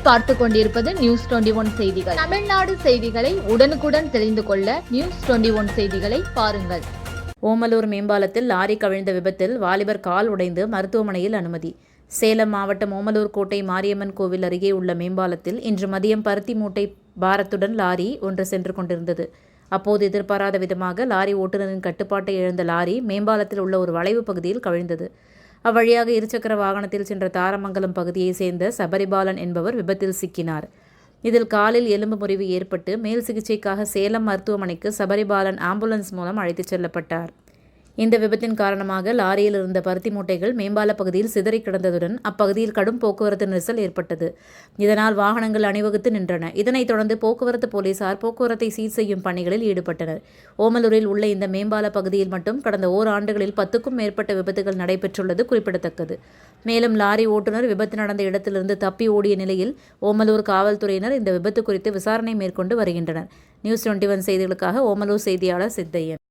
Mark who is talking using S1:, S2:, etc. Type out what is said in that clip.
S1: நீங்கள் பார்த்து கொண்டிருப்பது நியூஸ் 21 செய்திகள். தமிழ்நாடு செய்திகளை உடனுக்குடன் தெரிந்து கொள்ள நியூஸ் 21 செய்திகளை பாருங்கள்.
S2: ஓமலூர் மேம்பாலத்தில் லாரி கவிழ்ந்த விபத்தில் வாலிபர் கால் உடைந்து மருத்துவமனையில் அனுமதி. சேலம் மாவட்டம் ஓமலூர் கோட்டை மாரியம்மன் கோவில் அருகே உள்ள மேம்பாலத்தில் இன்று மதியம் பருத்தி மூட்டை பாரத்துடன் லாரி ஒன்று சென்று கொண்டிருந்தது. அப்போது எதிர்பாராத விதமாக லாரி ஓட்டுநரின் கட்டுப்பாட்டை இழந்த லாரி மேம்பாலத்தில் உள்ள ஒரு வளைவு பகுதியில் கவிழ்ந்தது. அவ்வழியாக இருசக்கர வாகனத்தில் சென்ற தாரமங்கலம் பகுதியைச் சேர்ந்த சபரிபாலன் என்பவர் விபத்தில் சிக்கினார். இதில் காலில் எலும்பு முறிவு ஏற்பட்டு மேல் சிகிச்சைக்காக சேலம் மருத்துவமனைக்கு சபரிபாலன் ஆம்புலன்ஸ் மூலம் அழைத்துச் செல்லப்பட்டார். இந்த விபத்தின் காரணமாக லாரியில் இருந்த பருத்தி மூட்டைகள் மேம்பால பகுதியில் சிதறி கிடந்ததுடன் அப்பகுதியில் கடும் போக்குவரத்து நெரிசல் ஏற்பட்டது. இதனால் வாகனங்கள் அணிவகுத்து நின்றன. இதனைத் தொடர்ந்து போக்குவரத்து போலீசார் போக்குவரத்தை சீர் செய்யும் பணிகளில் ஈடுபட்டனர். ஓமலூரில் உள்ள இந்த மேம்பால பகுதியில் மட்டும் கடந்த ஓராண்டுகளில் 10க்கும் மேற்பட்ட விபத்துகள் நடைபெற்றுள்ளது குறிப்பிடத்தக்கது. மேலும் லாரி ஓட்டுநர் விபத்து நடந்த இடத்திலிருந்து தப்பி ஓடிய நிலையில் ஓமலூர் காவல்துறையினர் இந்த விபத்து குறித்து விசாரணை மேற்கொண்டு வருகின்றனர். நியூஸ் 21 செய்திகளுக்காக ஓமலூர் செய்தியாளர் சித்தையன்.